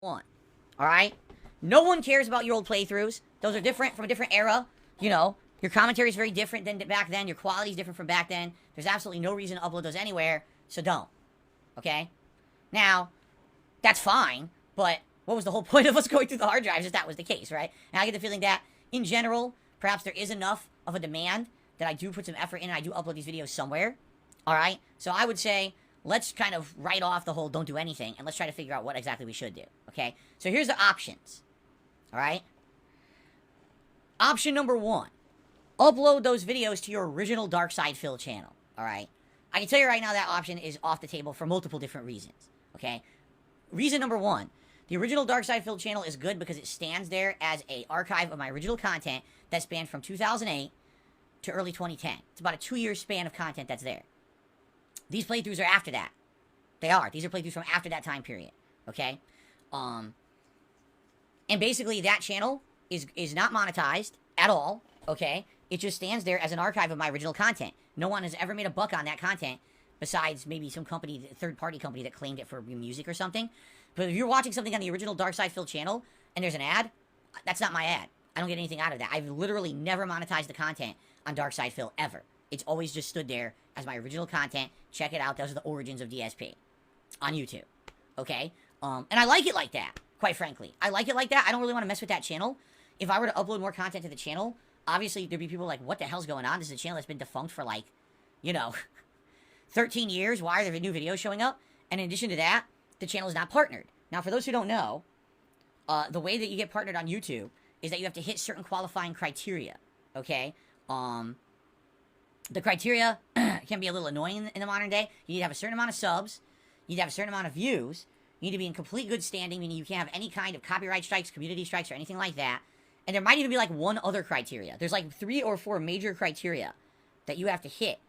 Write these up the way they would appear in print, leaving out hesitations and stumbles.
one. Alright? No one cares about your old playthroughs. Those are different from a different era. You know, your commentary is very different than back then. Your quality is different from back then. There's absolutely no reason to upload those anywhere, so don't. Okay? Now, that's fine, but what was the whole point of us going through the hard drives if that was the case, right? And I get the feeling that, in general, perhaps there is enough of a demand that I do put some effort in and I do upload these videos somewhere. Alright? So I would say, let's kind of write off the whole don't do anything, and let's try to figure out what exactly we should do, okay? So here's the options, alright? Option number one, upload those videos to your original Dark Side Phil channel, alright? I can tell you right now that option is off the table for multiple different reasons, okay? Reason number one, the original Dark Side Phil channel is good because it stands there as an archive of my original content that spanned from 2008 to early 2010. It's about a 2-year span of content that's there. These playthroughs are after that. They are. These are playthroughs from after that time period. Okay? And basically that channel is not monetized at all. Okay? It just stands there as an archive of my original content. No one has ever made a buck on that content besides maybe some company, third-party company that claimed it for music or something. But if you're watching something on the original Dark Side Phil channel and there's an ad, that's not my ad. I don't get anything out of that. I've literally never monetized the content on Dark Side Phil ever. It's always just stood there as my original content. Check it out. Those are the origins of DSP on YouTube. Okay? And I like it like that, quite frankly. I like it like that. I don't really want to mess with that channel. If I were to upload more content to the channel, obviously there'd be people like, what the hell's going on? This is a channel that's been defunct for like, you know, 13 years. Why are there new videos showing up? And in addition to that, the channel is not partnered. Now, for those who don't know, the way that you get partnered on YouTube is that you have to hit certain qualifying criteria. Okay? The criteria can be a little annoying in the modern day. You need to have a certain amount of subs. You need to have a certain amount of views. You need to be in complete good standing, meaning you can't have any kind of copyright strikes, community strikes, or anything like that. And there might even be like one other criteria. There's like 3 or 4 major criteria that you have to hit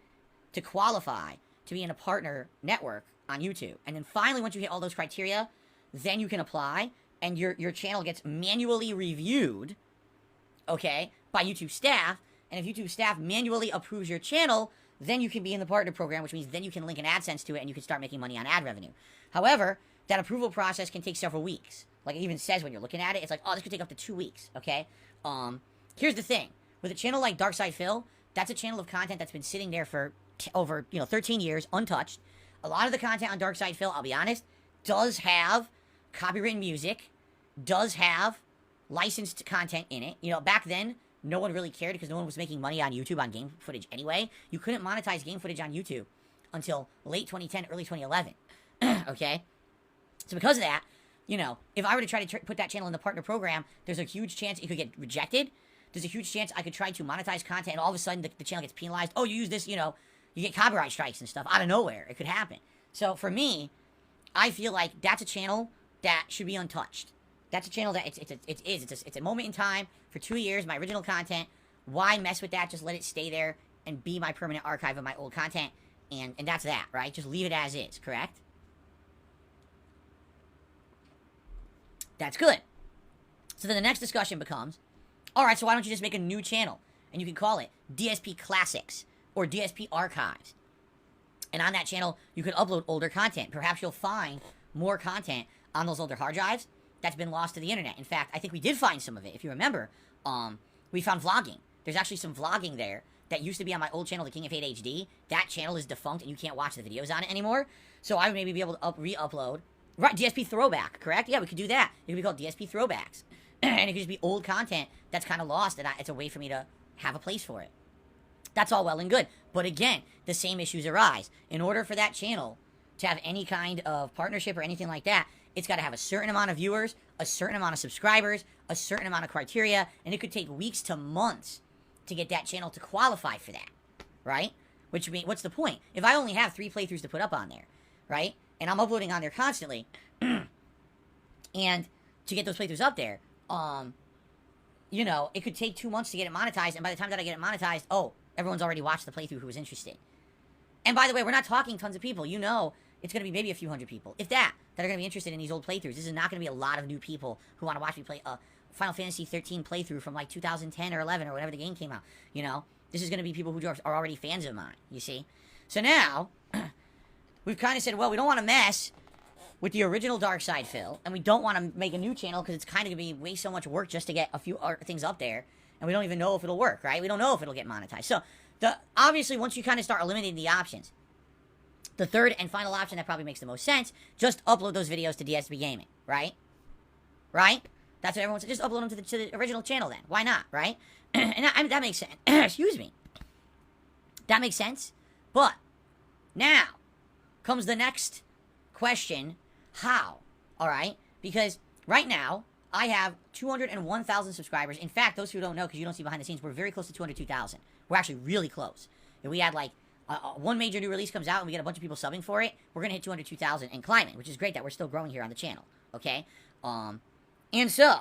to qualify to be in a partner network on YouTube. And then finally, once you hit all those criteria, then you can apply, and your channel gets manually reviewed, okay, by YouTube staff. And if YouTube staff manually approves your channel, then you can be in the partner program, which means then you can link an AdSense to it and you can start making money on ad revenue. However, that approval process can take several weeks. Like it even says when you're looking at it, it's like, oh, this could take up to 2 weeks, okay? Here's the thing. With a channel like Dark Side Phil, that's a channel of content that's been sitting there for over, 13 years, untouched. A lot of the content on Dark Side Phil, I'll be honest, does have copywritten music, does have licensed content in it. You know, back then, no one really cared because no one was making money on YouTube on game footage anyway. You couldn't monetize game footage on YouTube until late 2010, early 2011. Okay? So because of that, if I were to try to put that channel in the partner program, there's a huge chance it could get rejected. There's a huge chance I could try to monetize content and all of a sudden the channel gets penalized. Oh, you use this, you get copyright strikes and stuff out of nowhere. It could happen. So for me, I feel like that's a channel that should be untouched. That's a channel that it's a moment in time for 2 years, my original content. Why mess with that? Just let it stay there and be my permanent archive of my old content. And that's that, right? Just leave it as is, correct? That's good. So then the next discussion becomes, alright, so why don't you just make a new channel? And you can call it DSP Classics or DSP Archives. And on that channel, you could upload older content. Perhaps you'll find more content on those older hard drives that's been lost to the internet. In fact, I think we did find some of it. If you remember, we found vlogging. There's actually some vlogging there that used to be on my old channel, the King of Hate HD. That channel is defunct, and you can't watch the videos on it anymore. So I would maybe be able to re-upload. Right, DSP Throwback, correct? Yeah, we could do that. It could be called DSP Throwbacks. And it could just be old content that's kind of lost, and it's a way for me to have a place for it. That's all well and good. But again, the same issues arise. In order for that channel to have any kind of partnership or anything like that, it's got to have a certain amount of viewers, a certain amount of subscribers, a certain amount of criteria, and it could take weeks to months to get that channel to qualify for that, right? Which means, what's the point? If I only have 3 playthroughs to put up on there, right? And I'm uploading on there constantly, and to get those playthroughs up there, it could take 2 months to get it monetized, and by the time that I get it monetized, oh, everyone's already watched the playthrough who was interested. And by the way, we're not talking tons of people. It's going to be maybe a few hundred people, if that are going to be interested in these old playthroughs. This is not going to be a lot of new people who want to watch me play a Final Fantasy 13 playthrough from like 2010 or 11 or whatever the game came out. This is going to be people who are already fans of mine, you see? So now, we've kind of said, well, we don't want to mess with the original Dark Side Phil, and we don't want to make a new channel because it's kind of going to be way so much work just to get a few things up there, and we don't even know if it'll work, right? We don't know if it'll get monetized. So, obviously, once you kind of start eliminating the options, the third and final option that probably makes the most sense, just upload those videos to DSP Gaming, right? Right? That's what everyone said. Just upload them to the original channel then. Why not, right? And that makes sense. Excuse me. That makes sense. But now comes the next question. How? All right? Because right now, I have 201,000 subscribers. In fact, those who don't know, because you don't see behind the scenes, we're very close to 202,000. We're actually really close. If we had like one major new release comes out and we get a bunch of people subbing for it, we're going to hit 202,000 and climbing, which is great that we're still growing here on the channel. Okay? And so,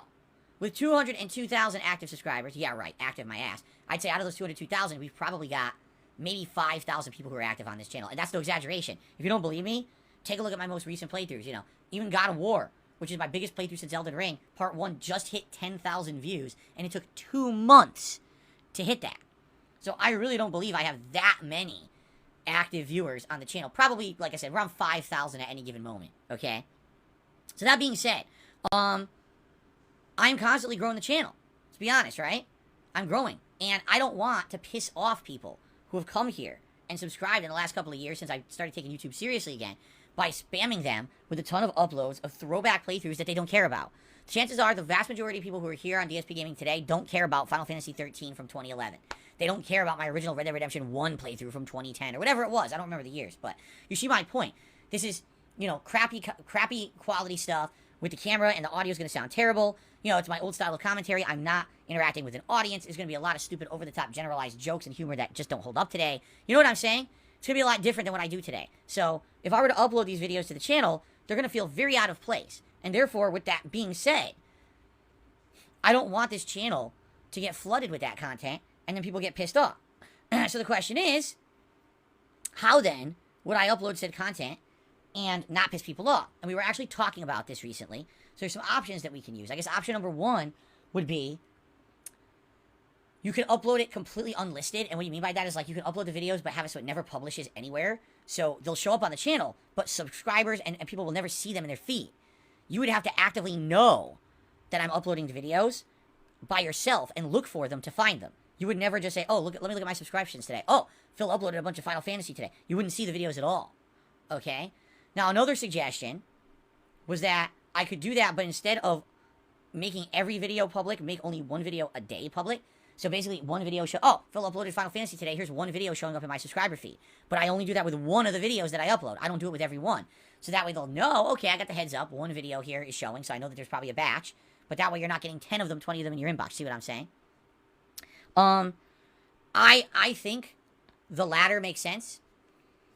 with 202,000 active subscribers, yeah, right, active my ass, I'd say out of those 202,000, we've probably got maybe 5,000 people who are active on this channel. And that's no exaggeration. If you don't believe me, take a look at my most recent playthroughs. You know, even God of War, which is my biggest playthrough since Elden Ring, Part 1 just hit 10,000 views, and it took 2 months to hit that. So I really don't believe I have that many active viewers on the channel. Probably, like I said, around 5,000 at any given moment, okay? So that being said, I'm constantly growing the channel. Let's be honest, right? I'm growing. And I don't want to piss off people who have come here and subscribed in the last couple of years since I started taking YouTube seriously again by spamming them with a ton of uploads of throwback playthroughs that they don't care about. Chances are the vast majority of people who are here on DSP Gaming today don't care about Final Fantasy 13 from 2011. They don't care about my original Red Dead Redemption 1 playthrough from 2010 or whatever it was. I don't remember the years, but you see my point. This is, you know, crappy quality stuff with the camera, and the audio is going to sound terrible. You know, it's my old style of commentary. I'm not interacting with an audience. There's going to be a lot of stupid, over-the-top, generalized jokes and humor that just don't hold up today. You know what I'm saying? It's going to be a lot different than what I do today. So, if I were to upload these videos to the channel, they're going to feel very out of place. And therefore, with that being said, I don't want this channel to get flooded with that content, and then people get pissed off. So the question is, how then would I upload said content and not piss people off? And we were actually talking about this recently. So there's some options that we can use. I guess option number one would be you can upload it completely unlisted. And what you mean by that is like you can upload the videos but have it so it never publishes anywhere. So they'll show up on the channel, but subscribers and people will never see them in their feed. You would have to actively know that I'm uploading the videos by yourself and look for them to find them. You would never just say, oh, let me look at my subscriptions today. Oh, Phil uploaded a bunch of Final Fantasy today. You wouldn't see the videos at all. Okay? Now, another suggestion was that I could do that, but instead of making every video public, make only one video a day public. So basically, one video oh, Phil uploaded Final Fantasy today. Here's one video showing up in my subscriber feed. But I only do that with one of the videos that I upload. I don't do it with every one. So that way they'll know, okay, I got the heads up. One video here is showing, so I know that there's probably a batch. But that way you're not getting 10 of them, 20 of them in your inbox. See what I'm saying? I think the latter makes sense.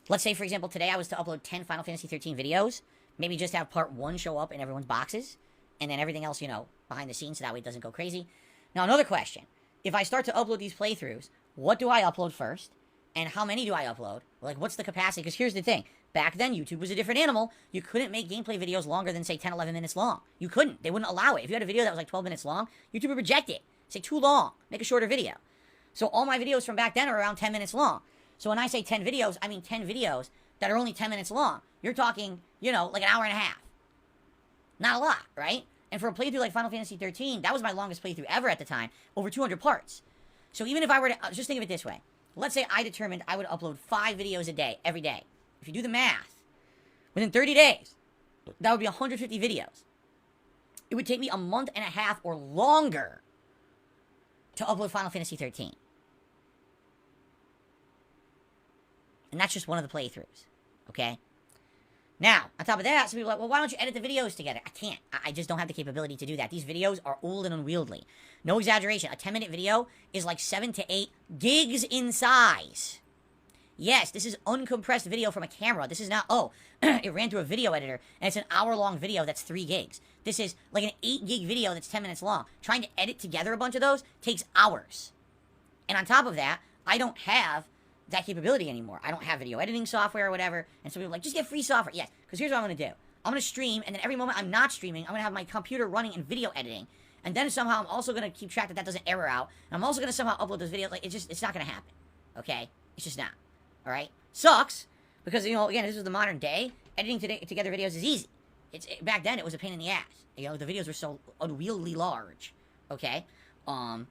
Let's say, for example, today I was to upload 10 Final Fantasy 13 videos. Maybe just have part 1 show up in everyone's boxes. And then everything else, you know, behind the scenes so that way it doesn't go crazy. Now, another question. If I start to upload these playthroughs, what do I upload first? And how many do I upload? Like, what's the capacity? Because here's the thing. Back then, YouTube was a different animal. You couldn't make gameplay videos longer than, say, 10, 11 minutes long. You couldn't. They wouldn't allow it. If you had a video that was like 12 minutes long, YouTube would reject it. Say, too long. Make a shorter video. So all my videos from back then are around 10 minutes long. So when I say 10 videos, I mean 10 videos that are only 10 minutes long. You're talking, you know, like an hour and a half. Not a lot, right? And for a playthrough like Final Fantasy 13, that was my longest playthrough ever at the time. Over 200 parts. So even if I were to, just think of it this way. Let's say I determined I would upload 5 videos a day, every day. If you do the math, within 30 days, that would be 150 videos. It would take me a month and a half or longer to upload Final Fantasy 13. And that's just one of the playthroughs. Okay? Now, on top of that, some people are like, well, why don't you edit the videos together? I can't. I just don't have the capability to do that. These videos are old and unwieldy. No exaggeration. A 10-minute video is like 7 to 8 gigs in size. Yes, this is uncompressed video from a camera. This is not, oh, it ran through a video editor, and it's an hour-long video that's 3 gigs. This is like an 8-gig video that's 10 minutes long. Trying to edit together a bunch of those takes hours. And on top of that, I don't have that capability anymore. I don't have video editing software or whatever. And so people are like, just get free software. Yes, because here's what I'm going to do. I'm going to stream, and then every moment I'm not streaming, I'm going to have my computer running in video editing. And then somehow I'm also going to keep track that doesn't error out. And I'm also going to somehow upload those videos. Like, it's not going to happen. Okay? It's just not. All right? Sucks. Because, you know, again, this is the modern day. Editing together videos is easy. back then it was a pain in the ass. You know, the videos were so unwieldy large. Okay? So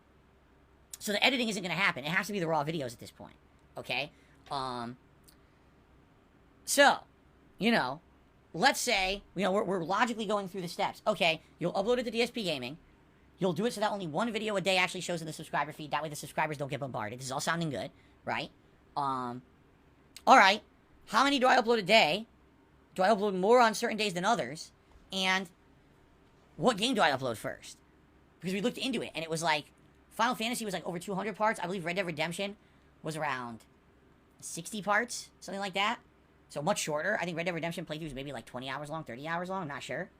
the editing isn't going to happen. It has to be the raw videos at this point. Okay? So, you know, let's say, you know, we're logically going through the steps. Okay, you'll upload it to DSP Gaming. You'll do it so that only one video a day actually shows in the subscriber feed. That way the subscribers don't get bombarded. This is all sounding good, right? Alright, how many do I upload a day? Do I upload more on certain days than others? And what game do I upload first? Because we looked into it, and it was like, Final Fantasy was like over 200 parts. I believe Red Dead Redemption was around 60 parts, something like that. So much shorter. I think Red Dead Redemption playthrough was maybe like 20 hours long, 30 hours long, I'm not sure.